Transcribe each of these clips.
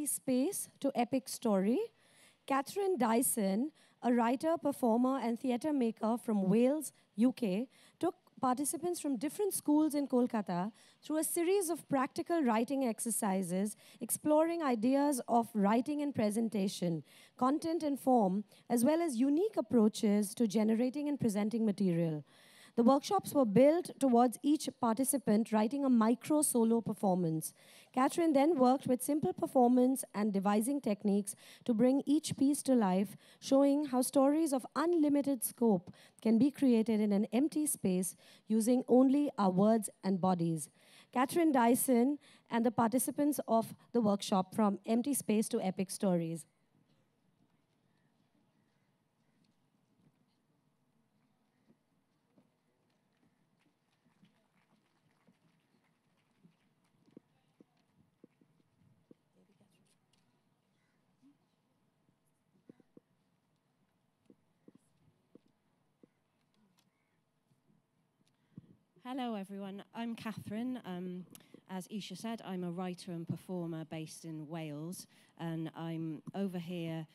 Space to epic story. Catherine Dyson, a writer, performer, and theatre maker from Wales, UK, took participants from different schools in Kolkata through a series of practical writing exercises exploring ideas of writing and presentation, content and form, as well as unique approaches to generating and presenting material. The workshops were built towards each participant writing a micro solo performance. Catherine then worked with simple performance and devising techniques to bring each piece to life, showing how stories of unlimited scope can be created in an empty space using only our words and bodies. Catherine Dyson and the participants of the workshop from Empty Space to Epic Stories. Hello, everyone. I'm Catherine. As Isha said, I'm a writer and performer based in Wales, and I'm over here.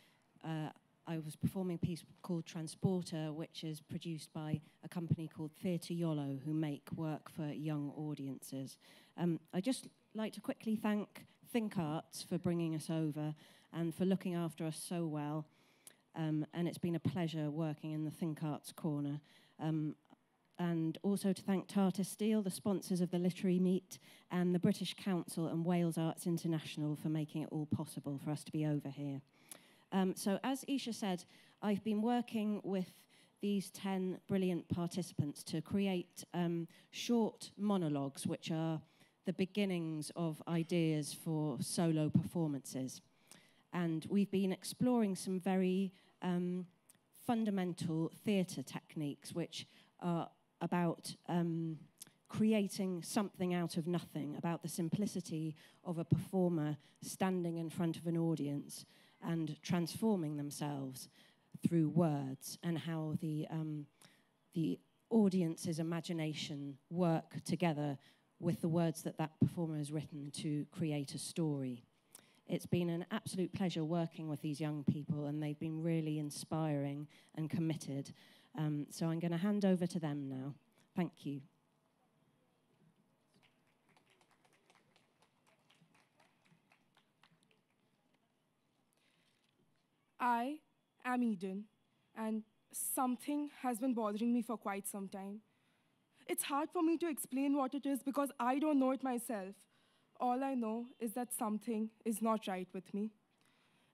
I was performing a piece called Transporter, which is produced by a company called Theatre Yolo, who make work for young audiences. I'd just like to quickly thank Think Arts for bringing us over and for looking after us so well. And it's been a pleasure working in the Think Arts corner. And also to thank Tata Steel, the sponsors of the literary meet, and the British Council and Wales Arts International for making it all possible for us to be over here. So as Isha said, I've been working with these 10 brilliant participants to create short monologues, which are the beginnings of ideas for solo performances. And we've been exploring some very fundamental theatre techniques, which are about creating something out of nothing, about the simplicity of a performer standing in front of an audience and transforming themselves through words, and how the audience's imagination work together with the words that that performer has written to create a story. It's been an absolute pleasure working with these young people, and they've been really inspiring and committed. So I'm going to hand over to them now. Thank you. I am Eden, and something has been bothering me for quite some time. It's hard for me to explain what it is because I don't know it myself. All I know is that something is not right with me.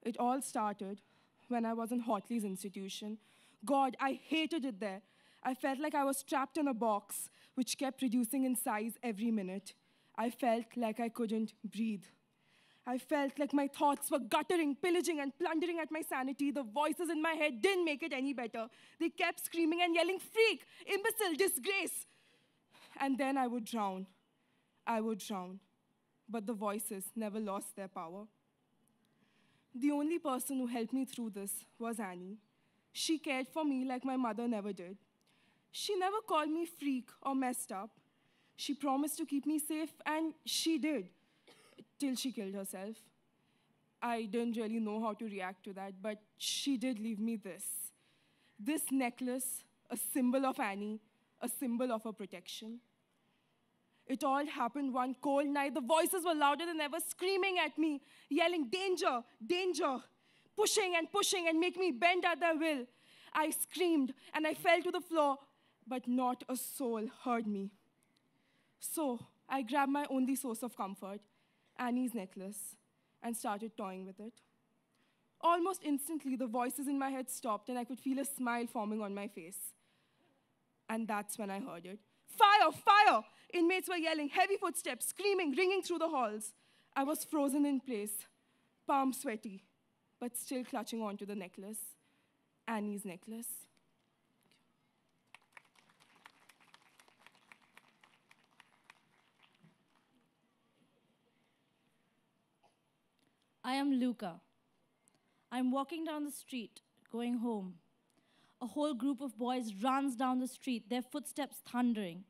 It all started when I was in Hotley's institution. God, I hated it there. I felt like I was trapped in a box which kept reducing in size every minute. I felt like I couldn't breathe. I felt like my thoughts were guttering, pillaging, and plundering at my sanity. The voices in my head didn't make it any better. They kept screaming and yelling, freak, imbecile, disgrace. And then I would drown. I would drown. But the voices never lost their power. The only person who helped me through this was Annie. She cared for me like my mother never did. She never called me freak or messed up. She promised to keep me safe, and she did, till she killed herself. I didn't really know how to react to that, but she did leave me this. This necklace, a symbol of Annie, a symbol of her protection. It all happened one cold night. The voices were louder than ever, screaming at me, yelling, danger, danger, pushing and making me bend at their will. I screamed and I fell to the floor, but not a soul heard me. So I grabbed my only source of comfort, Annie's necklace, and started toying with it. Almost instantly, the voices in my head stopped and I could feel a smile forming on my face. And that's when I heard it. Fire, fire! Inmates were yelling, heavy footsteps, screaming, ringing through the halls. I was frozen in place, palms sweaty, but still clutching onto the necklace, Annie's necklace. I am Luka. I'm walking down the street, going home. A whole group of boys runs down the street, their footsteps thundering.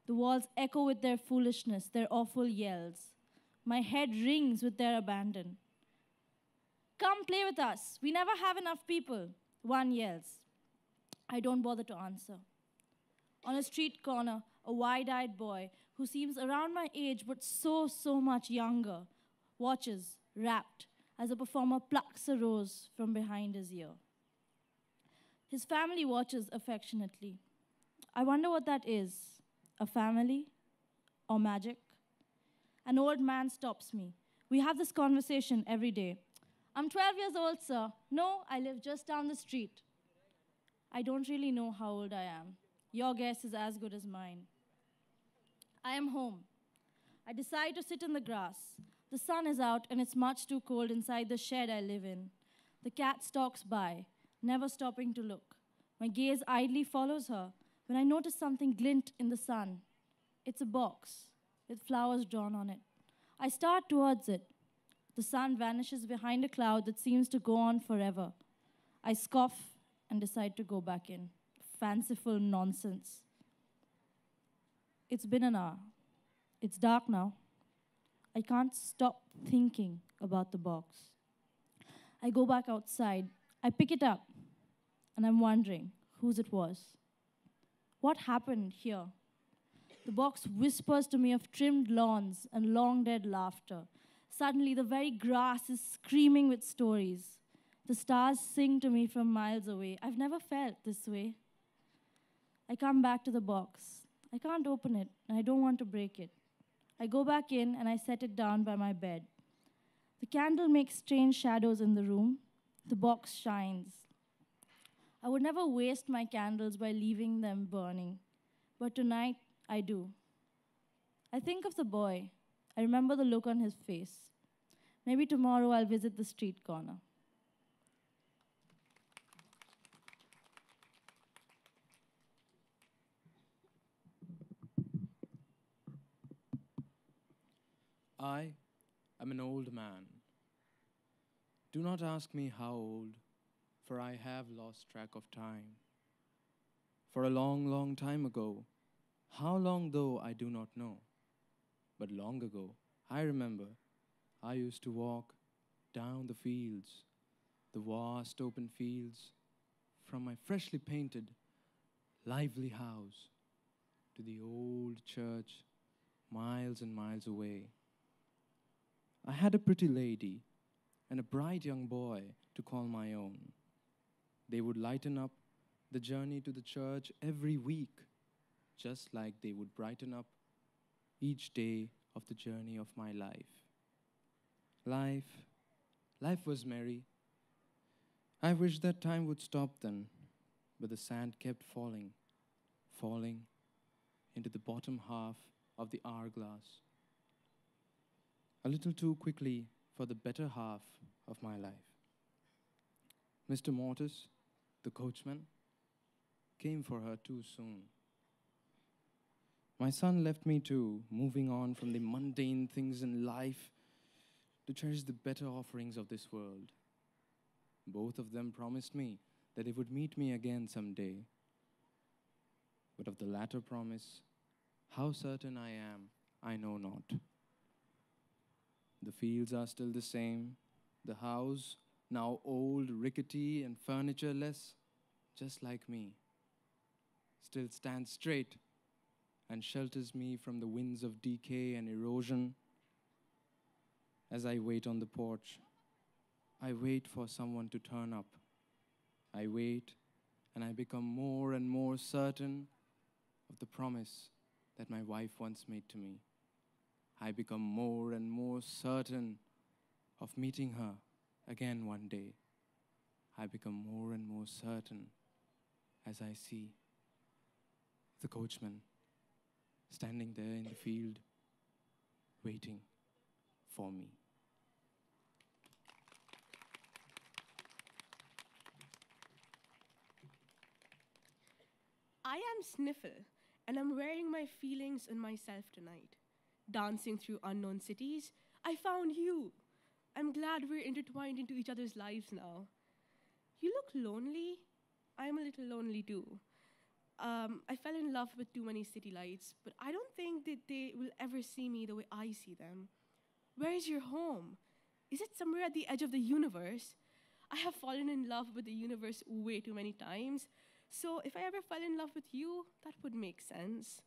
The walls echo with their foolishness, their awful yells. My head rings with their abandon. come play with us. We never have enough people, one yells. I don't bother to answer. On a street corner, a wide-eyed boy who seems around my age but so much younger watches, rapt, as a performer plucks a rose from behind his ear. His family watches affectionately. I wonder what that is, a family or magic? An old man stops me. We have this conversation every day. I'm 12 years old, sir. No, I live just down the street. I don't really know how old I am. Your guess is as good as mine. I am home. I decide to sit in the grass. The sun is out and it's much too cold inside the shed I live in. The cat stalks by, never stopping to look. My gaze idly follows her when I notice something glint in the sun. It's a box with flowers drawn on it. I start towards it. The sun vanishes behind a cloud that seems to go on forever. I scoff and decide to go back in. Fanciful nonsense. It's been an hour. It's dark now. I can't stop thinking about the box. I go back outside. I pick it up, and I'm wondering whose it was. What happened here? The box whispers to me of trimmed lawns and long dead laughter. Suddenly, the very grass is screaming with stories. The stars sing to me from miles away. I've never felt this way. I come back to the box. I can't open it, and I don't want to break it. I go back in, and I set it down by my bed. The candle makes strange shadows in the room. The box shines. I would never waste my candles by leaving them burning, but tonight I do. I think of the boy. I remember the look on his face. Maybe tomorrow I'll visit the street corner. I am an old man. Do not ask me how old, for I have lost track of time. For a long time ago, how long though I do not know, but long ago, I remember, I used to walk down the fields, the vast open fields, from my freshly painted, lively house to the old church miles and miles away. I had a pretty lady and a bright young boy to call my own. They would lighten up the journey to the church every week, just like they would brighten up each day of the journey of my life. Life was merry. I wish that time would stop then, but the sand kept falling into the bottom half of the hourglass. A little too quickly for the better half of my life. Mr. Mortis, the coachman, came for her too soon. My son left me too, moving on from the mundane things in life to cherish the better offerings of this world. Both of them promised me that they would meet me again someday. But of the latter promise, how certain I am, I know not. The fields are still the same, the house, now old, rickety, and furnitureless, just like me, still stands straight and shelters me from the winds of decay and erosion. As I wait on the porch, I wait for someone to turn up. I wait, and I become more and more certain of the promise that my wife once made to me. I become more and more certain of meeting her again one day. I become more and more certain as I see the coachman standing there in the field, waiting for me. I am Sniffle, and I'm wearing my feelings and myself tonight. Dancing through unknown cities, I found you. I'm glad we're intertwined into each other's lives now. You look lonely. I'm a little lonely too. I fell in love with too many city lights, but I don't think that they will ever see me the way I see them. Where is your home? Is it somewhere at the edge of the universe? I have fallen in love with the universe way too many times. So if I ever fell in love with you, that would make sense.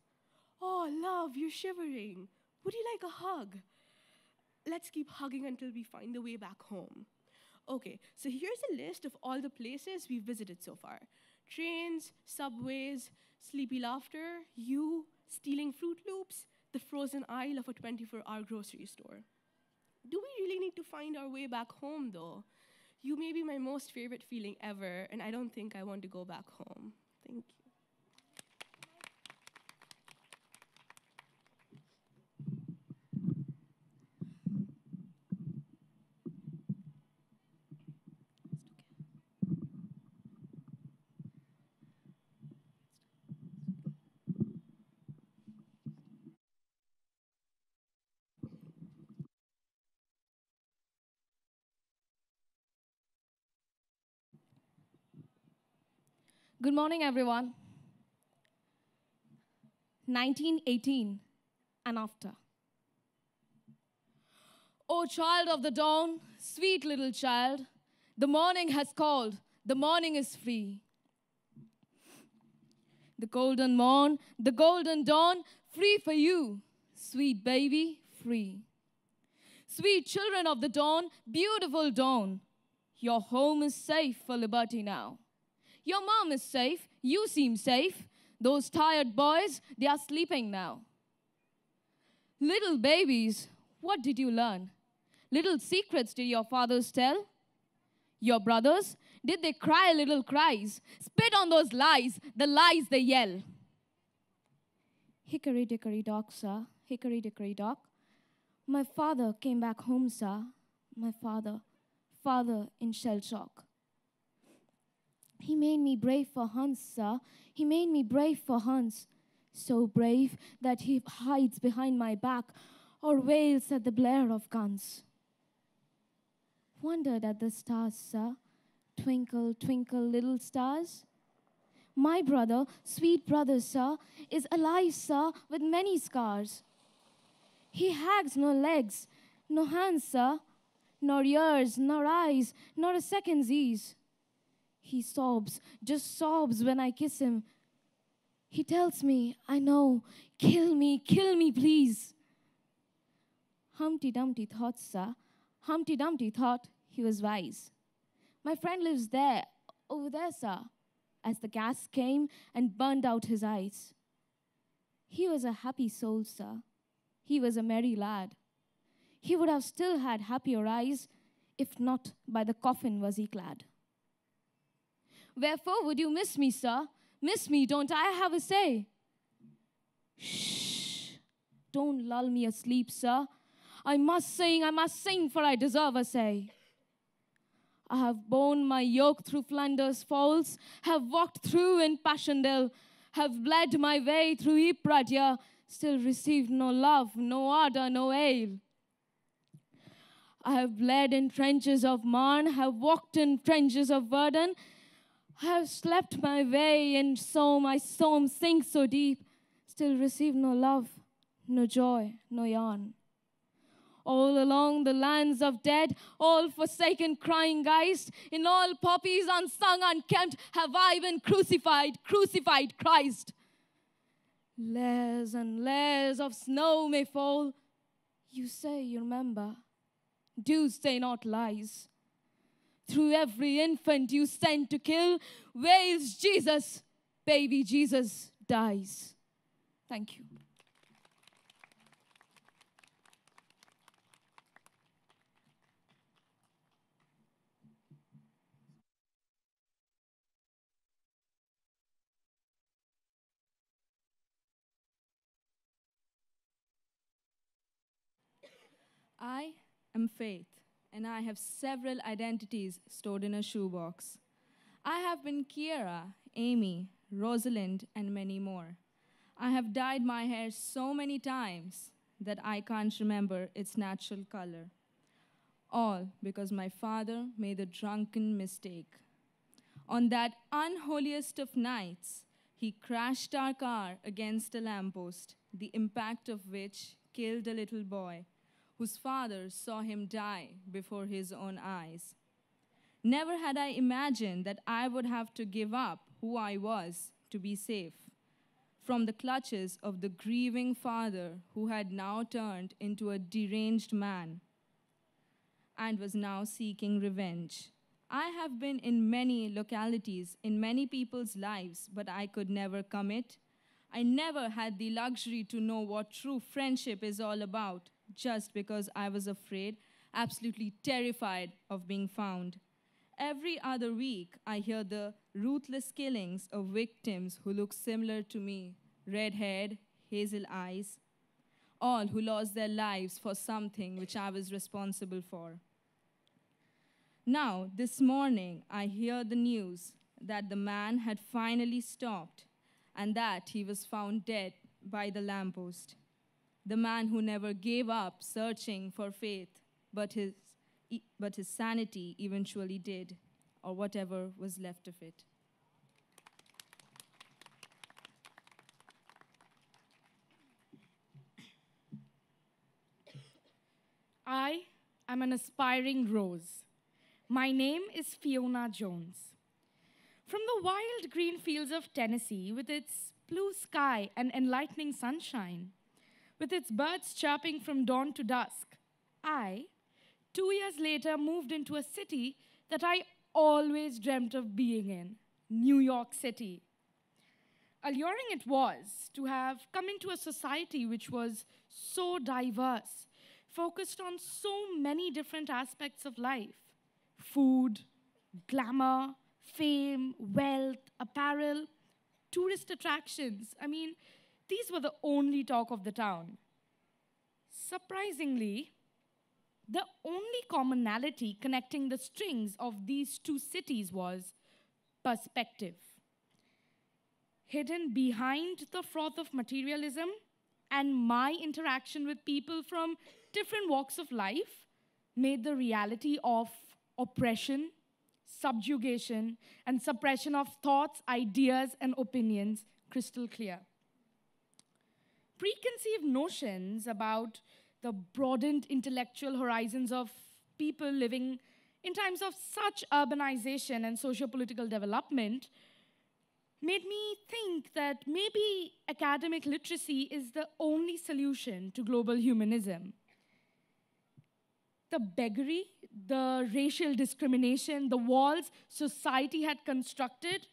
Oh, love, you're shivering. Would you like a hug? Let's keep hugging until we find the way back home. Okay, so here's a list of all the places we've visited so far. Trains, subways, sleepy laughter, you, stealing Fruit Loops, the frozen aisle of a 24-hour grocery store. Do we really need to find our way back home, though? You may be my most favorite feeling ever, and I don't think I want to go back home. Thank you. Good morning, everyone. 1918 and after. O child of the dawn, sweet little child, the morning has called, the morning is free. The golden morn, the golden dawn, free for you, sweet baby, free. Sweet children of the dawn, beautiful dawn, your home is safe for liberty now. Your mom is safe, you seem safe. Those tired boys, they are sleeping now. Little babies, what did you learn? Little secrets did your fathers tell? Your brothers, did they cry little cries? Spit on those lies, the lies they yell. Hickory dickory dock, sir, hickory dickory dock. My father came back home, sir. My father in Shellshocked. He made me brave for Hans, sir. He made me brave for Hans. So brave that he hides behind my back or wails at the blare of guns. Wondered at the stars, sir. Twinkle, twinkle, little stars. My brother, sweet brother, sir, is alive, sir, with many scars. He has no legs, no hands, sir, nor ears, nor eyes, nor a second's ease. He sobs, just sobs when I kiss him. He tells me, I know, kill me, please. Humpty Dumpty thought, sir. Humpty Dumpty thought he was wise. My friend lives there, over there, sir, as the gas came and burned out his eyes. He was a happy soul, sir. He was a merry lad. He would have still had happier eyes, if not by the coffin was he clad. Wherefore would you miss me, sir? Miss me, don't I have a say? Shh, don't lull me asleep, sir. I must sing, for I deserve a say. I have borne my yoke through Flanders falls, have walked through in Passchendaele, have bled my way through Ypres, dear, still received no love, no ardor, no ale. I have bled in trenches of Marne, have walked in trenches of Verdun, have slept my way in so my soul sinks so deep, still receive no love, no joy, no yarn. All along the lands of dead, all forsaken crying geist, in all poppies unsung, unkempt, have I been crucified, crucified Christ. Layers and layers of snow may fall. You say you remember. Do say not lies. Through every infant you sent to kill, wails Jesus, baby Jesus dies. Thank you. I am Faith, and I have several identities stored in a shoebox. I have been Kiera, Amy, Rosalind, and many more. I have dyed my hair so many times that I can't remember its natural color. All because my father made a drunken mistake. On that unholiest of nights, he crashed our car against a lamppost, the impact of which killed a little boy whose father saw him die before his own eyes. Never had I imagined that I would have to give up who I was to be safe from the clutches of the grieving father who had now turned into a deranged man and was now seeking revenge. I have been in many localities, in many people's lives, but I could never commit. I never had the luxury to know what true friendship is all about, just because I was afraid, absolutely terrified of being found. Every other week, I hear the ruthless killings of victims who look similar to me, red-haired, hazel eyes, all who lost their lives for something which I was responsible for. Now, this morning, I hear the news that the man had finally stopped and that he was found dead by the lamppost. The man who never gave up searching for faith, but his sanity eventually did, or whatever was left of it. I am an aspiring rose. My name is Fiona Jones. From the wild green fields of Tennessee, with its blue sky and enlightening sunshine, with its birds chirping from dawn to dusk, I, 2 years later, moved into a city that I always dreamt of being in, New York City. Alluring it was to have come into a society which was so diverse, focused on so many different aspects of life: food, glamour, fame, wealth, apparel, tourist attractions. I mean, these were the only talk of the town. Surprisingly, the only commonality connecting the strings of these two cities was perspective. Hidden behind the froth of materialism and my interaction with people from different walks of life made the reality of oppression, subjugation, and suppression of thoughts, ideas, and opinions crystal clear. Preconceived notions about the broadened intellectual horizons of people living in times of such urbanization and socio-political development made me think that maybe academic literacy is the only solution to global humanism. The beggary, the racial discrimination, the walls society had constructed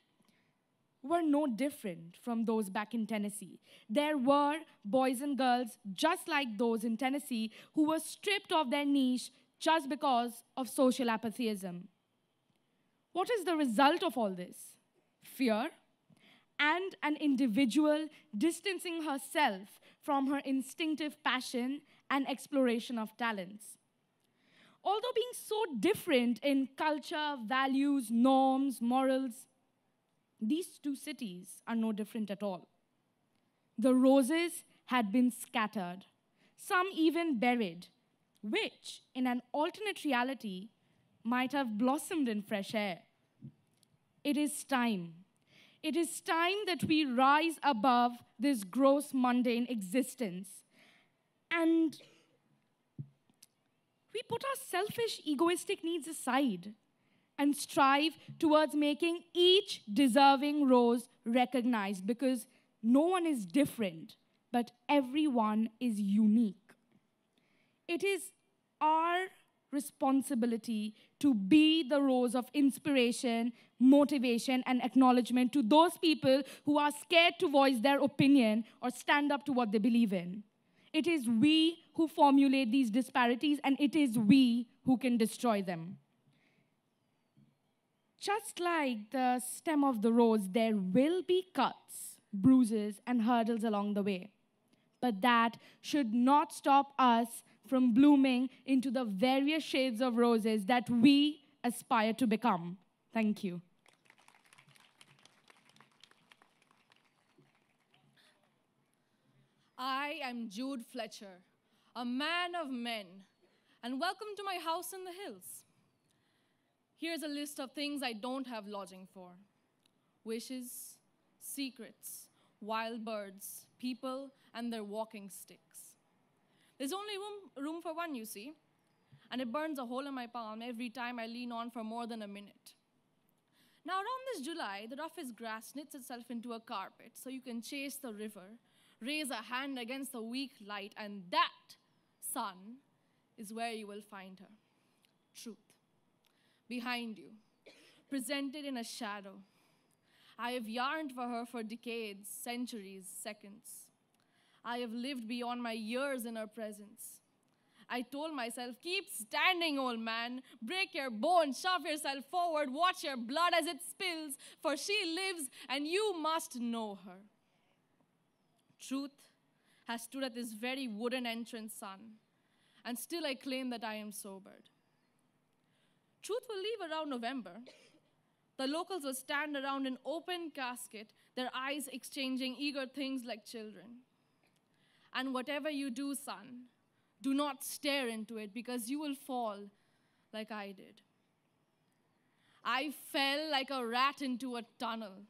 were no different from those back in Tennessee. There were boys and girls just like those in Tennessee who were stripped of their niche just because of social apatheism. What is the result of all this? Fear and an individual distancing herself from her instinctive passion and exploration of talents. Although being so different in culture, values, norms, morals, these two cities are no different at all. The roses had been scattered, some even buried, which, in an alternate reality, might have blossomed in fresh air. It is time. It is time that we rise above this gross, mundane existence and we put our selfish, egoistic needs aside and strive towards making each deserving rose recognized, because no one is different, but everyone is unique. It is our responsibility to be the rose of inspiration, motivation, and acknowledgement to those people who are scared to voice their opinion or stand up to what they believe in. It is we who formulate these disparities, and it is we who can destroy them. Just like the stem of the rose, there will be cuts, bruises, and hurdles along the way. But that should not stop us from blooming into the various shades of roses that we aspire to become. Thank you. I am Jude Fletcher, a man of men, and welcome to my house in the hills. Here's a list of things I don't have lodging for: wishes, secrets, wild birds, people, and their walking sticks. There's only room for one, you see. And it burns a hole in my palm every time I lean on for more than a minute. Now, around this July, the roughest grass knits itself into a carpet so you can chase the river, raise a hand against the weak light, and that, sun, is where you will find her. Truth. Behind you, presented in a shadow. I have yearned for her for decades, centuries, seconds. I have lived beyond my years in her presence. I told myself, keep standing, old man. Break your bones, shove yourself forward, watch your blood as it spills, for she lives and you must know her. Truth has stood at this very wooden entrance, sun, and still I claim that I am sobered. Truth will leave around November. The locals will stand around an open casket, their eyes exchanging eager things like children. And whatever you do, son, do not stare into it because you will fall like I did. I fell like a rat into a tunnel.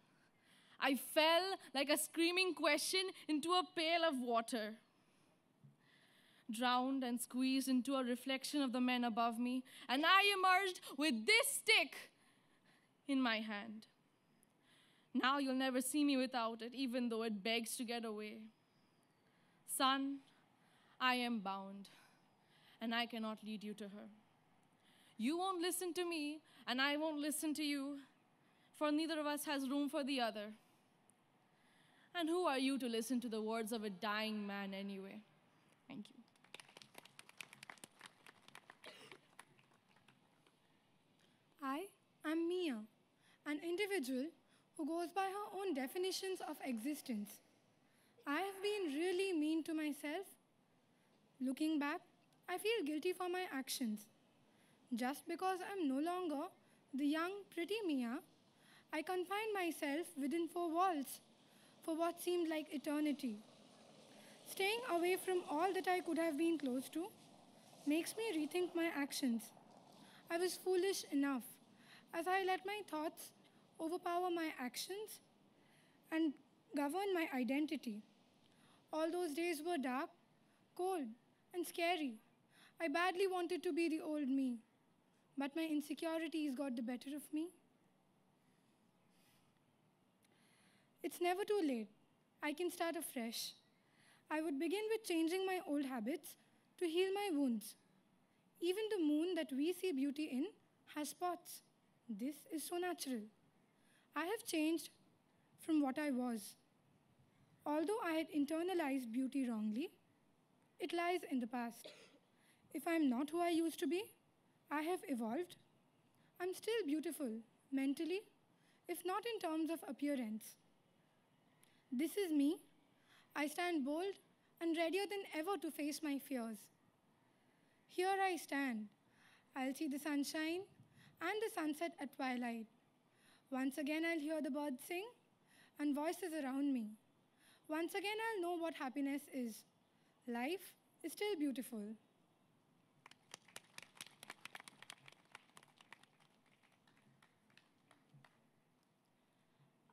I fell like a screaming question into a pail of water. Drowned and squeezed into a reflection of the men above me, and I emerged with this stick in my hand. Now you'll never see me without it, even though it begs to get away. Son, I am bound, and I cannot lead you to her. You won't listen to me, and I won't listen to you, for neither of us has room for the other. And who are you to listen to the words of a dying man anyway? Thank you. I am Mia, an individual who goes by her own definitions of existence. I have been really mean to myself. Looking back, I feel guilty for my actions. Just because I'm no longer the young, pretty Mia, I confined myself within 4 walls for what seemed like eternity. Staying away from all that I could have been close to makes me rethink my actions. I was foolish enough as I let my thoughts overpower my actions and govern my identity. All those days were dark, cold, and scary. I badly wanted to be the old me, but my insecurities got the better of me. It's never too late. I can start afresh. I would begin with changing my old habits to heal my wounds. Even the moon that we see beauty in has spots. This is so natural. I have changed from what I was. Although I had internalized beauty wrongly, it lies in the past. If I'm not who I used to be, I have evolved. I'm still beautiful, mentally, if not in terms of appearance. This is me. I stand bold and readier than ever to face my fears. Here I stand. I'll see the sunshine and the sunset at twilight. Once again, I'll hear the birds sing and voices around me. Once again, I'll know what happiness is. Life is still beautiful.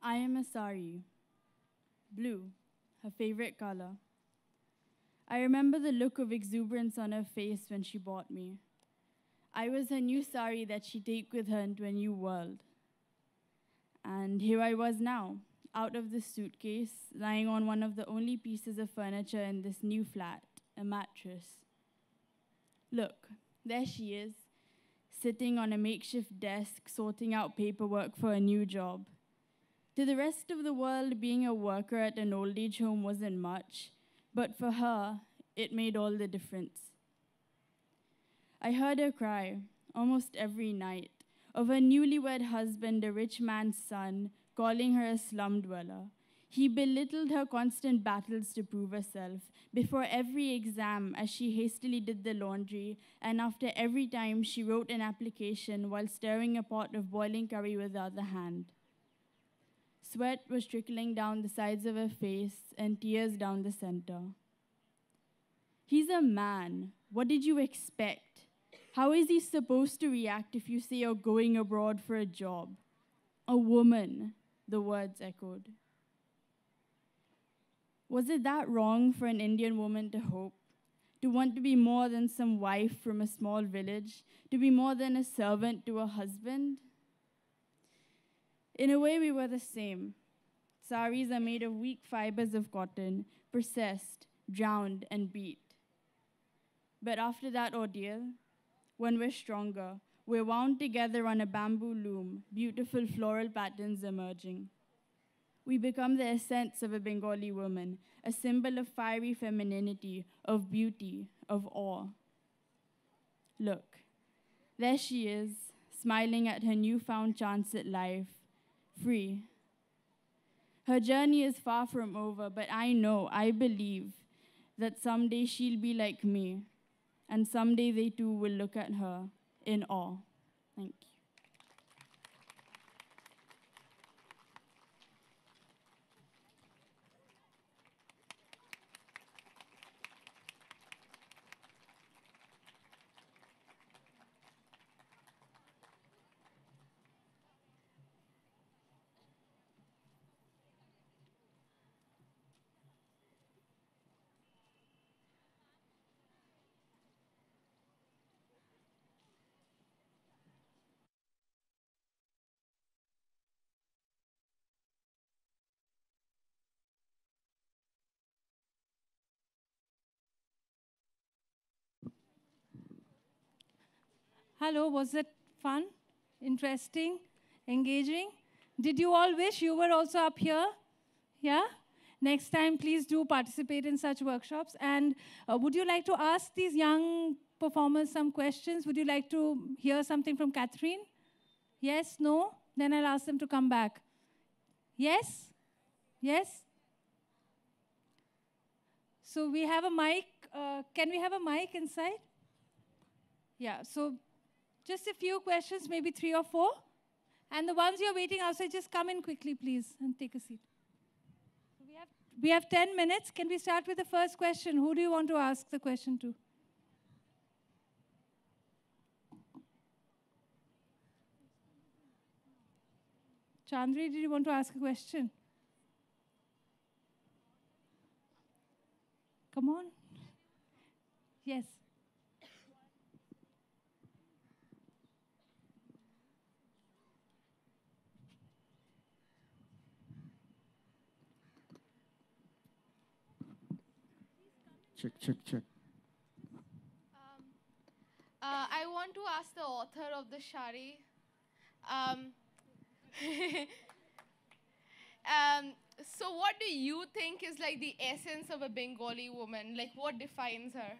I am a sari. Blue, her favorite color. I remember the look of exuberance on her face when she bought me. I was her new sari that she'd take with her into a new world. And here I was now, out of this suitcase, lying on one of the only pieces of furniture in this new flat, a mattress. Look, there she is, sitting on a makeshift desk, sorting out paperwork for a new job. To the rest of the world, being a worker at an old age home wasn't much, but for her, it made all the difference. I heard her cry, almost every night, of her newlywed husband, a rich man's son, calling her a slum dweller. He belittled her constant battles to prove herself, before every exam as she hastily did the laundry, and after every time she wrote an application while stirring a pot of boiling curry with the other hand. Sweat was trickling down the sides of her face and tears down the center. He's a man. What did you expect? How is he supposed to react if you say you're going abroad for a job? A woman, the words echoed. Was it that wrong for an Indian woman to hope? to want to be more than some wife from a small village, to be more than a servant to a husband. In a way, we were the same. Saris are made of weak fibers of cotton, processed, drowned, and beat. But after that ordeal, when we're stronger, we're wound together on a bamboo loom, beautiful floral patterns emerging. We become the essence of a Bengali woman, a symbol of fiery femininity, of beauty, of awe. Look, there she is, smiling at her newfound chance at life, free. Her journey is far from over, but I believe that someday she'll be like me, and someday they too will look at her in awe. Thank you. Hello, was it fun, interesting, engaging? Did you all wish you were also up here? Yeah? Next time, please do participate in such workshops. And would you like to ask these young performers some questions? Would you like to hear something from Catherine? Yes? No? Then I'll ask them to come back. Yes? Yes? So we have a mic. Can we have a mic inside? Yeah, so just a few questions, maybe 3 or 4. And the ones you're waiting outside, just come in quickly, please, and take a seat. So we have 10 minutes. Can we start with the first question? Who do you want to ask the question to? Chandri, did you want to ask a question? Come on. Yes. Check. I want to ask the author of the shari. So what do you think is like the essence of a Bengali woman? Like what defines her?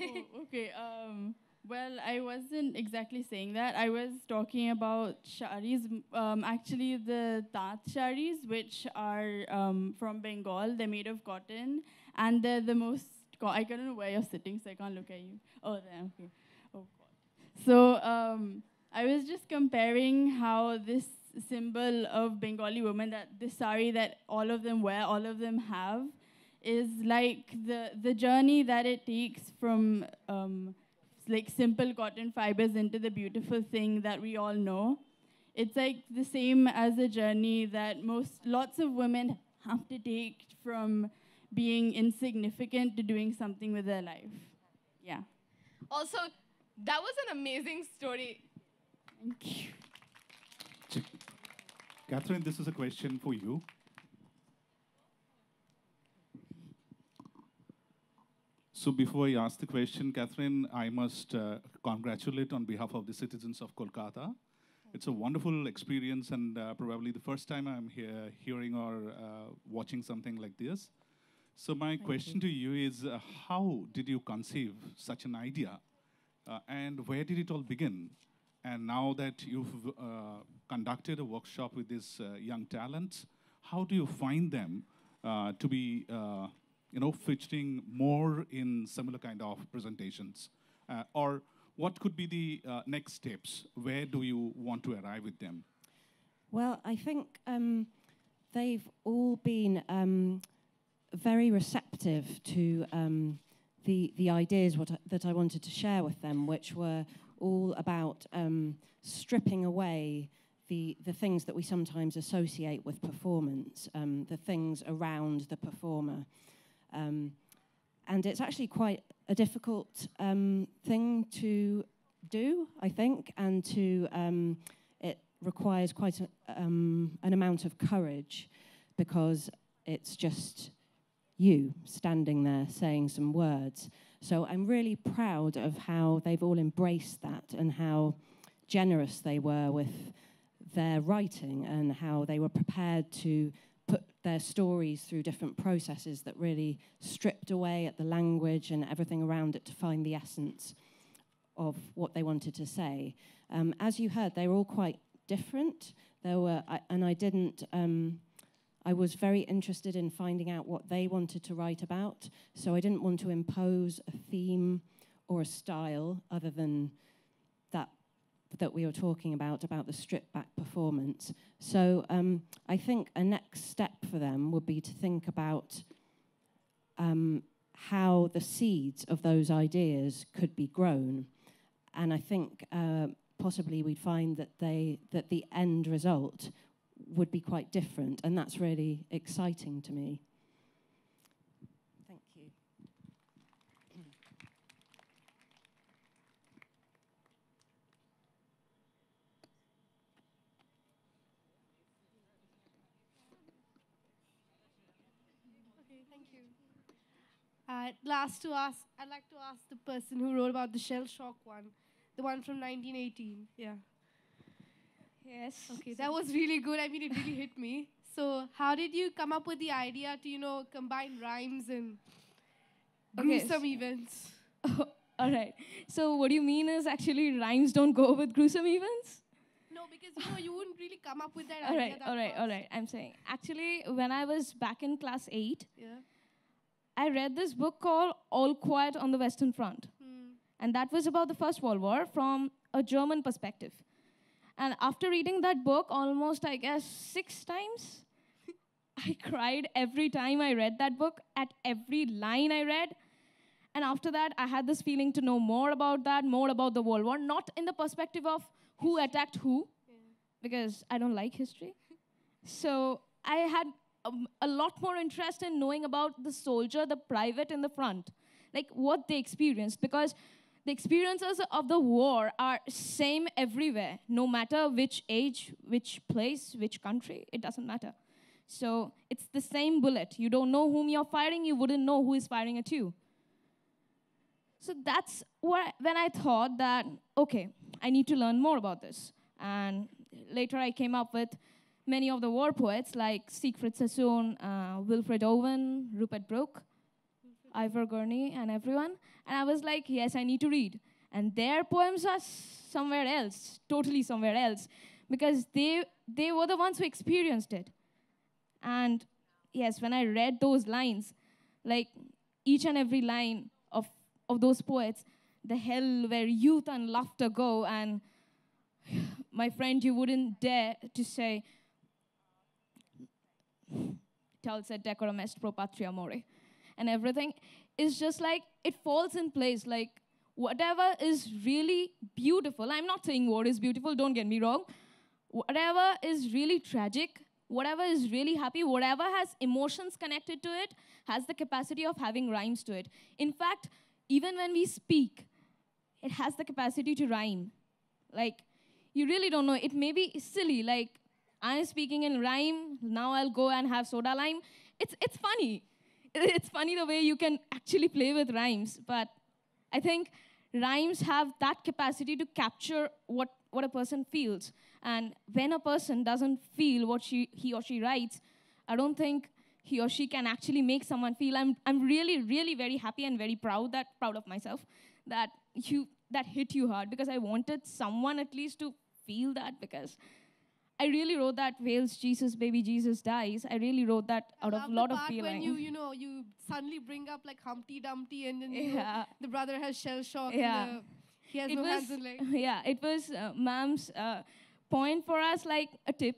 Oh, okay. Well, I wasn't exactly saying that. I was talking about sharis, actually the tat sharis, which are from Bengal. They're made of cotton, and they're the most. I don't know where you're sitting, so I can't look at you. Oh, there. Okay. Oh God. So I was just comparing how this symbol of Bengali woman, that this sari that all of them wear, all of them have, is like the journey that it takes from like simple cotton fibers into the beautiful thing that we all know. It's like the same as a journey that lots of women have to take from being insignificant to doing something with their life. Yeah. Also, that was an amazing story. Thank you. Catherine, this is a question for you. So before I ask the question, Catherine, I must congratulate on behalf of the citizens of Kolkata. It's a wonderful experience, and probably the first time I'm here hearing or watching something like this. So my question to you is, how did you conceive such an idea? And where did it all begin? And now that you've conducted a workshop with these young talents, how do you find them to be featuring more in similar kind of presentations? Or what could be the next steps? Where do you want to arrive with them? Well, I think they've all been very receptive to the ideas that I wanted to share with them, which were all about stripping away the things that we sometimes associate with performance, the things around the performer. And it's actually quite a difficult thing to do, I think, and it requires quite an amount of courage, because it's just you standing there saying some words. So I'm really proud of how they've all embraced that and how generous they were with their writing and how they were prepared to put their stories through different processes that really stripped away at the language and everything around it to find the essence of what they wanted to say. As you heard, they were all quite different. I was very interested in finding out what they wanted to write about, so I didn't want to impose a theme or a style other than that we were talking about the stripped-back performance. So I think a next step for them would be to think about how the seeds of those ideas could be grown. And I think possibly we'd find that the end result would be quite different, and that's really exciting to me. Thank you. Okay, thank you. I'd like to ask the person who wrote about the Shellshocked one, the one from 1918. Yeah. Yes. Okay, that was really good. I mean, it really hit me. So, how did you come up with the idea to, combine rhymes and gruesome events? All right. So what you mean is actually rhymes don't go with gruesome events? No, because, you wouldn't really come up with that All idea right, all right. I'm saying, actually, when I was back in class 8, Yeah. I read this book called All Quiet on the Western Front. And that was about the First World War from a German perspective. And after reading that book almost, I guess, 6 times, I cried every time I read that book, at every line I read. And after that, I had this feeling to know more about that, more about the World War, not in the perspective of who attacked who, because I don't like history. So I had a lot more interest in knowing about the soldier, the private in the front, like what they experienced, because the experiences of the war are same everywhere, no matter which age, which place, which country, it doesn't matter. So it's the same bullet. You don't know whom you're firing, you wouldn't know who is firing at you. So that's when I thought that, okay, I need to learn more about this. And later I came up with many of the war poets like Siegfried Sassoon, Wilfred Owen, Rupert Brooke, Ivor Gurney, and everyone. And I was like, yes, I need to read. And their poems are somewhere else, totally somewhere else, because they were the ones who experienced it. And yes, when I read those lines, like each and every line of those poets, the hell where youth and laughter go, and my friend, you wouldn't dare to say, tal sed decorum est pro patria more, and everything is just like, it falls in place, like whatever is really beautiful, I'm not saying war is beautiful, don't get me wrong, whatever is really tragic, whatever is really happy, whatever has emotions connected to it, has the capacity of having rhymes to it. In fact, even when we speak, it has the capacity to rhyme. Like, you really don't know, it may be silly, like, I'm speaking in rhyme, now I'll go and have soda lime. It's funny. It's funny the way you can actually play with rhymes, but I think rhymes have that capacity to capture what a person feels. And when a person doesn't feel what he or she writes, I don't think he or she can actually make someone feel. I'm really, really very happy and very proud of myself that hit you hard, because I wanted someone at least to feel that, because I really wrote that Wales Jesus, baby Jesus dies. I really wrote that out of a lot of feeling. When you suddenly bring up like Humpty Dumpty, and then the brother has shell shock. Yeah. He has no hands and legs. Yeah, it was ma'am's point for us, like a tip.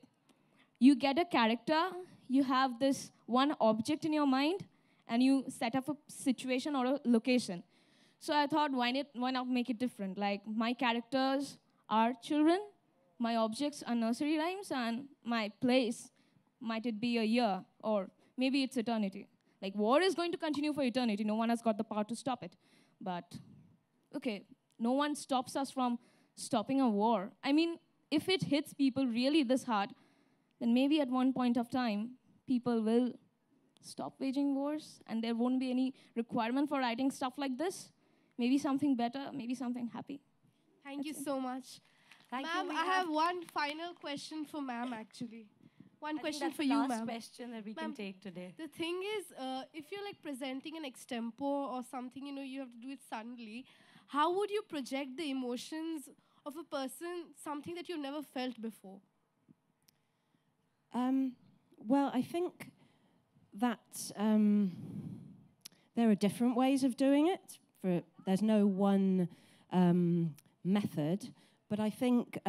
You get a character, you have this one object in your mind, and you set up a situation or a location. So I thought, why not make it different? Like, my characters are children, my objects are nursery rhymes, and my place, might it be a year, or maybe it's eternity. Like, war is going to continue for eternity. No one has got the power to stop it. But, okay, no one stops us from stopping a war. I mean, if it hits people really this hard, then maybe at one point of time, people will stop waging wars, and there won't be any requirement for writing stuff like this. Maybe something better, maybe something happy. Thank you so much. Thank Ma'am, you. I have one final question for ma'am, actually. One question for the you, last ma'am. question that we can take today. The thing is, if you're like presenting an extempore or something, you have to do it suddenly, how would you project the emotions of a person, something that you've never felt before? Well, I think that there are different ways of doing it. There's no one method, but I think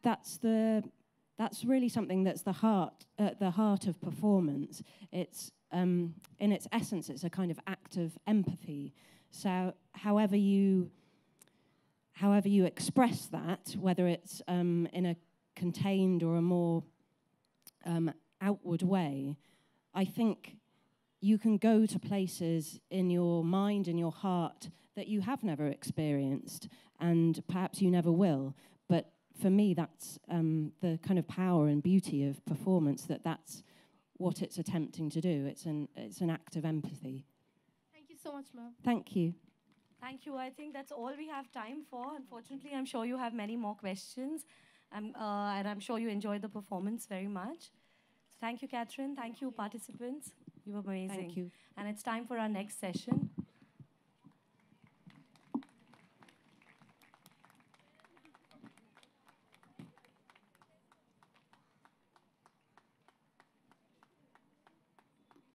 that's really something that's at the heart of performance. It's in its essence, it's a kind of act of empathy. So, however you express that, whether it's in a contained or a more outward way, I think you can go to places in your mind and your heart that you have never experienced, and perhaps you never will. But for me, that's the kind of power and beauty of performance, that's what it's attempting to do. It's an act of empathy. Thank you so much, ma'am. Thank you. Thank you. I think that's all we have time for. Unfortunately, I'm sure you have many more questions, and I'm sure you enjoyed the performance very much. Thank you, Catherine. Thank you, participants. You were amazing. Thank you. And it's time for our next session.